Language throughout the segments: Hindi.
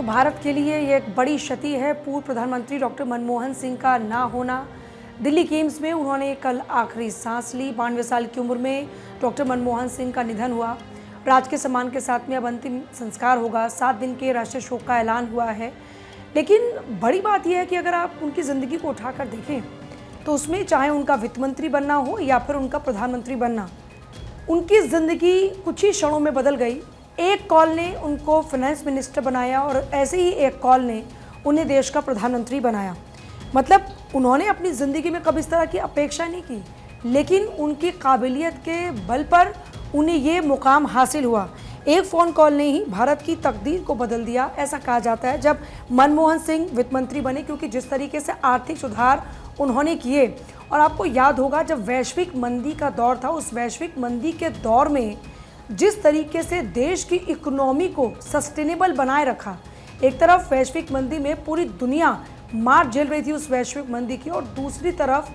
तो भारत के लिए ये एक बड़ी क्षति है। पूर्व प्रधानमंत्री डॉक्टर मनमोहन सिंह का ना होना। दिल्ली के एम्स में उन्होंने कल आखिरी सांस ली। 92 साल की उम्र में डॉक्टर मनमोहन सिंह का निधन हुआ। राजकीय सम्मान के साथ में अब अंतिम संस्कार होगा। 7 दिन के राष्ट्रीय शोक का ऐलान हुआ है। लेकिन बड़ी बात यह है कि अगर आप उनकी ज़िंदगी को उठाकर देखें तो उसमें चाहे उनका वित्त मंत्री बनना हो या फिर उनका प्रधानमंत्री बनना, उनकी ज़िंदगी कुछ ही क्षणों में बदल गई। एक कॉल ने उनको फाइनेंस मिनिस्टर बनाया और ऐसे ही एक कॉल ने उन्हें देश का प्रधानमंत्री बनाया। मतलब उन्होंने अपनी ज़िंदगी में कभी इस तरह की अपेक्षा नहीं की, लेकिन उनकी काबिलियत के बल पर उन्हें ये मुकाम हासिल हुआ। एक फ़ोन कॉल ने ही भारत की तकदीर को बदल दिया, ऐसा कहा जाता है जब मनमोहन सिंह वित्त मंत्री बने, क्योंकि जिस तरीके से आर्थिक सुधार उन्होंने किए। और आपको याद होगा जब वैश्विक मंदी का दौर था, उस वैश्विक मंदी के दौर में जिस तरीके से देश की इकोनॉमी को सस्टेनेबल बनाए रखा। एक तरफ वैश्विक मंदी में पूरी दुनिया मार झेल रही थी उस वैश्विक मंदी की, और दूसरी तरफ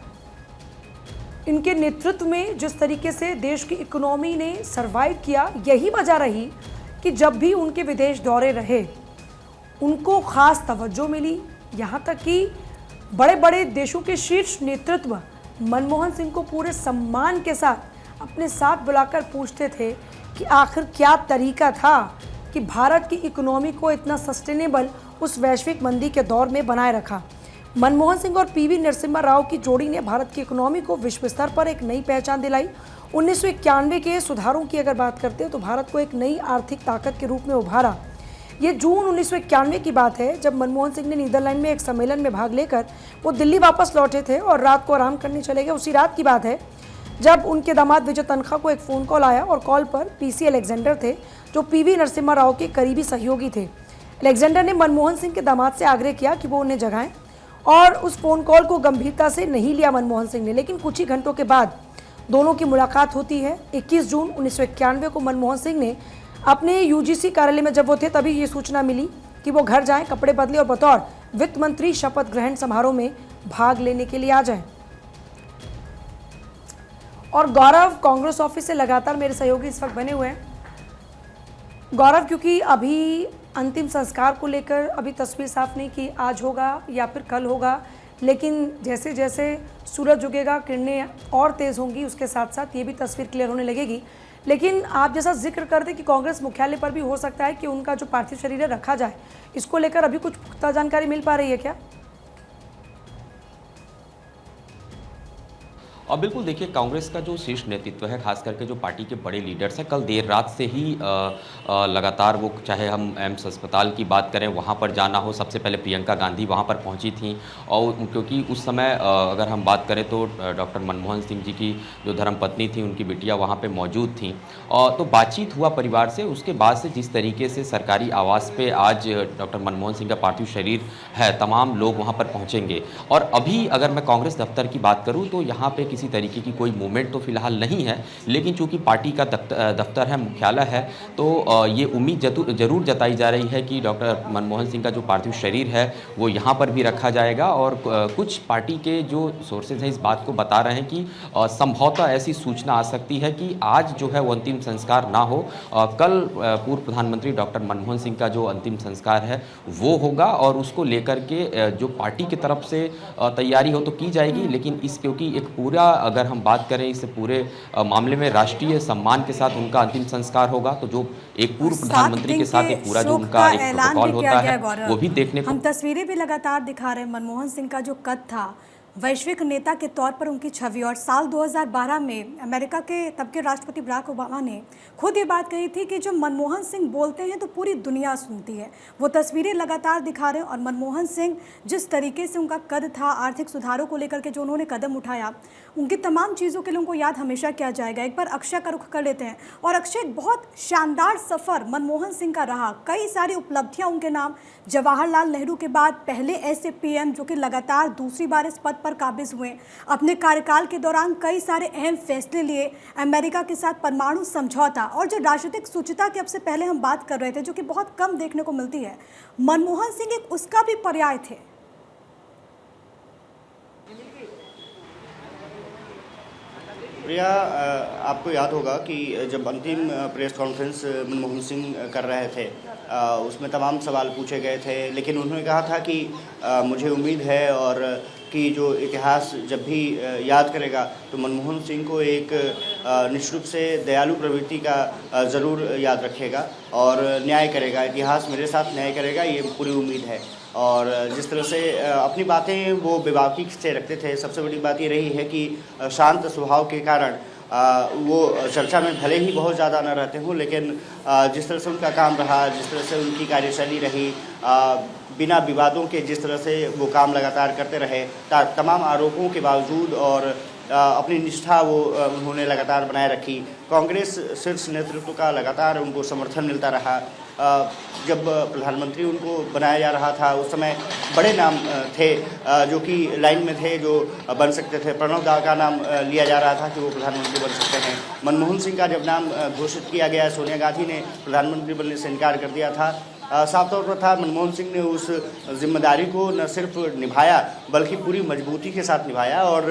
इनके नेतृत्व में जिस तरीके से देश की इकोनॉमी ने सरवाइव किया। यही वजह रही कि जब भी उनके विदेश दौरे रहे उनको खास तवज्जो मिली। यहाँ तक कि बड़े बड़े देशों के शीर्ष नेतृत्व मनमोहन सिंह को पूरे सम्मान के साथ अपने साथ बुलाकर पूछते थे कि आखिर क्या तरीका था कि भारत की इकोनॉमी को इतना सस्टेनेबल उस वैश्विक मंदी के दौर में बनाए रखा। मनमोहन सिंह और पीवी नरसिम्हा राव की जोड़ी ने भारत की इकोनॉमी को विश्व स्तर पर एक नई पहचान दिलाई। 1991 के सुधारों की अगर बात करते हैं तो भारत को एक नई आर्थिक ताकत के रूप में उभारा। ये जून 1991 की बात है जब मनमोहन सिंह ने नीदरलैंड में एक सम्मेलन में भाग लेकर वो दिल्ली वापस लौटे थे और रात को आराम करने चले गए। उसी रात की बात है जब उनके दामाद विजय तन्खा को एक फ़ोन कॉल आया और कॉल पर पीसी अलेक्जेंडर थे, जो पीवी नरसिम्हा राव के करीबी सहयोगी थे। अलेक्जेंडर ने मनमोहन सिंह के दामाद से आग्रह किया कि वो उन्हें जगाएं, और उस फ़ोन कॉल को गंभीरता से नहीं लिया मनमोहन सिंह ने। लेकिन कुछ ही घंटों के बाद दोनों की मुलाकात होती है। 21 जून 1991 को मनमोहन सिंह ने अपने यूजीसी कार्यालय में जब वो थे तभी ये सूचना मिली कि वो घर जाएं, कपड़े बदले और बतौर वित्त मंत्री शपथ ग्रहण समारोह में भाग लेने के लिए आ जाएं। और गौरव कांग्रेस ऑफिस से लगातार मेरे सहयोगी इस वक्त बने हुए हैं। गौरव, क्योंकि अभी अंतिम संस्कार को लेकर अभी तस्वीर साफ नहीं कि आज होगा या फिर कल होगा, लेकिन जैसे जैसे सूरज उगेगा किरणें और तेज़ होंगी, उसके साथ साथ ये भी तस्वीर क्लियर होने लगेगी। लेकिन आप जैसा जिक्र करते कि कांग्रेस मुख्यालय पर भी हो सकता है कि उनका जो पार्थिव शरीर है रखा जाए, इसको लेकर अभी कुछ पुख्ता जानकारी मिल पा रही है क्या? और बिल्कुल देखिए, कांग्रेस का जो शीर्ष नेतृत्व है, खास करके जो पार्टी के बड़े लीडर्स हैं, कल देर रात से ही लगातार वो, चाहे हम एम्स अस्पताल की बात करें, वहाँ पर जाना हो, सबसे पहले प्रियंका गांधी वहाँ पर पहुँची थी। और क्योंकि उस समय अगर हम बात करें तो डॉक्टर मनमोहन सिंह जी की जो धर्मपत्नी थी, उनकी बिटिया वहाँ पर मौजूद थी। और तो बातचीत हुआ परिवार से। उसके बाद से जिस तरीके से सरकारी आवास पर आज डॉक्टर मनमोहन सिंह का पार्थिव शरीर है, तमाम लोग वहाँ पर पहुँचेंगे। और अभी अगर मैं कांग्रेस दफ्तर की बात करूँ तो यहाँ पर किसी तरीके की कोई मूवमेंट तो फिलहाल नहीं है, लेकिन चूंकि पार्टी का दफ्तर है, मुख्यालय है, तो ये उम्मीद जरूर जताई जा रही है कि डॉक्टर मनमोहन सिंह का जो पार्थिव शरीर है वो यहाँ पर भी रखा जाएगा। और कुछ पार्टी के जो सोर्सेज हैं इस बात को बता रहे हैं कि संभवतः ऐसी सूचना आ सकती है कि आज जो है वो अंतिम संस्कार ना हो, कल पूर्व प्रधानमंत्री डॉक्टर मनमोहन सिंह का जो अंतिम संस्कार है वो होगा। और उसको लेकर के जो पार्टी की तरफ से तैयारी हो तो की जाएगी, लेकिन इस क्योंकि एक पूरा, अगर हम बात करें इस पूरे मामले में, राष्ट्रीय सम्मान के साथ उनका अंतिम संस्कार होगा, तो जो एक पूर्व प्रधानमंत्री के साथ एक पूरा जो उनका एक प्रोटोकॉल होता है वो भी देखने को। हम तस्वीरें भी लगातार दिखा रहे हैं। मनमोहन सिंह का जो कद था, वैश्विक नेता के तौर पर उनकी छवि, और साल 2012 में अमेरिका के तब के राष्ट्रपति बराक ओबामा ने खुद ये बात कही थी कि जो मनमोहन सिंह बोलते हैं तो पूरी दुनिया सुनती है। वो तस्वीरें लगातार दिखा रहे हैं। और मनमोहन सिंह जिस तरीके से उनका कद था, आर्थिक सुधारों को लेकर के जो उन्होंने कदम उठाया, उनकी तमाम चीज़ों के लिए उनको याद हमेशा किया जाएगा। एक बार अक्षय का रुख कर लेते हैं। और अक्षय, बहुत शानदार सफ़र मनमोहन सिंह का रहा, कई सारी उपलब्धियाँ उनके नाम। जवाहरलाल नेहरू के बाद पहले ऐसे पीएम जो कि लगातार दूसरी बार इस पद पर काबिज हुए। अपने कार्यकाल के दौरान कई सारे अहम फैसले लिए, अमेरिका के साथ परमाणु समझौता, और जो राजनीतिक सूचिता की अब से पहले हम बात कर रहे थे जो कि बहुत कम देखने को मिलती है, मनमोहन सिंह एक उसका भी पर्याय थे। प्रिया, आपको याद होगा कि जब अंतिम प्रेस कॉन्फ्रेंस मनमोहन सिंह कर रहे थे उसमें तमाम सवाल पूछे गए थे, लेकिन उन्होंने कहा था कि मुझे उम्मीद है और कि जो इतिहास जब भी याद करेगा तो मनमोहन सिंह को एक निश्चित रूप से दयालु प्रवृत्ति का ज़रूर याद रखेगा और न्याय करेगा। इतिहास मेरे साथ न्याय करेगा, ये पूरी उम्मीद है। और जिस तरह से अपनी बातें वो बेबाकी से रखते थे, सबसे बड़ी बात ये रही है कि शांत स्वभाव के कारण वो चर्चा में भले ही बहुत ज़्यादा न रहते हों, लेकिन जिस तरह से उनका काम रहा, जिस तरह से उनकी कार्यशैली रही, बिना विवादों के जिस तरह से वो काम लगातार करते रहे, तमाम आरोपों के बावजूद और अपनी निष्ठा वो उन्होंने लगातार बनाए रखी। कांग्रेस शीर्ष नेतृत्व का लगातार उनको समर्थन मिलता रहा। जब प्रधानमंत्री उनको बनाया जा रहा था उस समय बड़े नाम थे जो कि लाइन में थे, जो बन सकते थे। प्रणब दा का नाम लिया जा रहा था कि वो प्रधानमंत्री बन सकते हैं। मनमोहन सिंह का जब नाम घोषित किया गया, सोनिया गांधी ने प्रधानमंत्री बनने से इनकार कर दिया था। साफ तौर पर था मनमोहन सिंह ने उस जिम्मेदारी को न सिर्फ निभाया बल्कि पूरी मजबूती के साथ निभाया और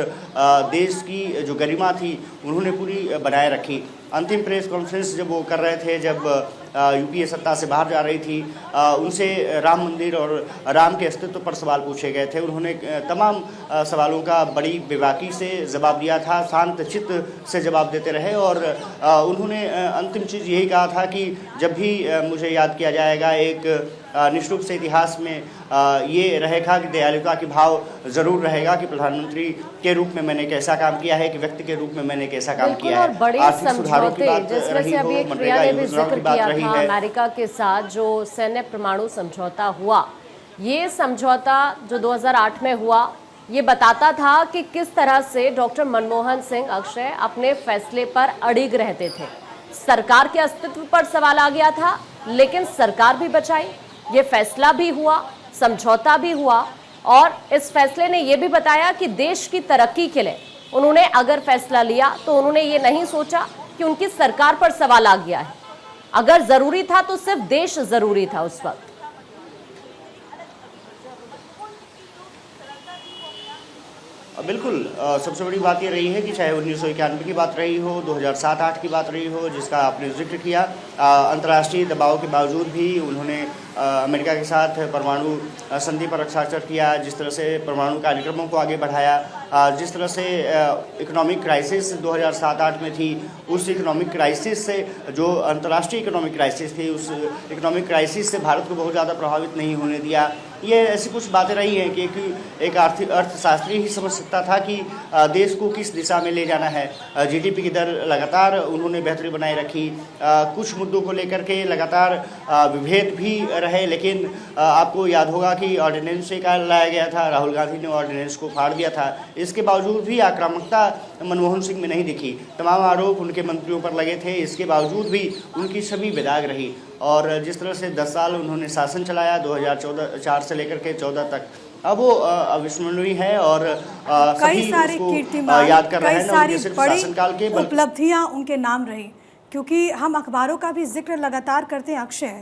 देश की जो गरिमा थी उन्होंने पूरी बनाए रखी। अंतिम प्रेस कॉन्फ्रेंस जब वो कर रहे थे, जब यूपीए सत्ता से बाहर जा रही थी, उनसे राम मंदिर और राम के अस्तित्व पर सवाल पूछे गए थे। उन्होंने तमाम सवालों का बड़ी बेबाकी से जवाब दिया था, शांत चित्त से जवाब देते रहे और उन्होंने अंतिम चीज़ यही कहा था कि जब भी मुझे याद किया जाएगा, एक निश्चित रूप से इतिहास में ये रहेगा कि दयालुता की भाव ज़रूर रहेगा कि प्रधानमंत्री के रूप में मैंने कैसा काम किया है, कि व्यक्ति के रूप में मैंने कैसा काम किया है। बड़े समझौते जिसमें से अभी एक प्रिया ने भी जिक्र किया था अमेरिका के साथ जो सैन्य परमाणु समझौता हुआ, ये समझौता जो 2008 में हुआ, ये बताता था कि किस तरह से डॉक्टर मनमोहन सिंह अक्षय अपने फैसले पर अड़िग रहते थे। सरकार के अस्तित्व पर सवाल आ गया था, लेकिन सरकार भी बचाई, ये फैसला भी हुआ, समझौता भी हुआ और इस फैसले ने यह भी बताया कि देश की तरक्की के लिए उन्होंने अगर फैसला लिया तो उन्होंने ये नहीं सोचा कि उनकी सरकार पर सवाल आ गया है। अगर जरूरी था तो सिर्फ देश जरूरी था उस वक्त। बिल्कुल, सबसे बड़ी बात ये रही है कि चाहे 1991 की बात रही हो, 2007-8 की बात रही हो, जिसका आपने जिक्र किया, अंतर्राष्ट्रीय दबाव के बावजूद भी उन्होंने अमेरिका के साथ परमाणु संधि पर हस्ताक्षर किया, जिस तरह से परमाणु कार्यक्रमों को आगे बढ़ाया, जिस तरह से इकोनॉमिक क्राइसिस 2007-8 में थी, उस इकोनॉमिक क्राइसिस से, जो अंतर्राष्ट्रीय इकोनॉमिक क्राइसिस थी, उस इकोनॉमिक क्राइसिस से भारत को बहुत ज़्यादा प्रभावित नहीं होने दिया। ये ऐसी कुछ बातें रही हैं कि एक अर्थशास्त्री ही समझ सकता था कि देश को किस दिशा में ले जाना है। जीडीपी की दर लगातार उन्होंने बेहतरी बनाए रखी। कुछ मुद्दों को लेकर के लगातार विभेद भी रहे, लेकिन आपको याद होगा कि ऑर्डिनेंस से लाया गया था, राहुल गांधी ने ऑर्डिनेंस को फाड़ दिया था। इसके बावजूद भी आक्रामकता मनमोहन सिंह में नहीं दिखी। तमाम आरोप उनके मंत्रियों पर लगे थे, इसके बावजूद भी उनकी छवि बेदाग रही। और जिस तरह से 10 साल उन्होंने शासन चलाया, 2004 से लेकर के 14 तक, अब वो अविस्मरणीय है और कई सारे कीर्तिमान, याद कर रहे हैं, कई सारी शासनकाल के उपलब्धियां उनके नाम रही। क्योंकि हम अखबारों का भी जिक्र लगातार करते हैं अक्षय,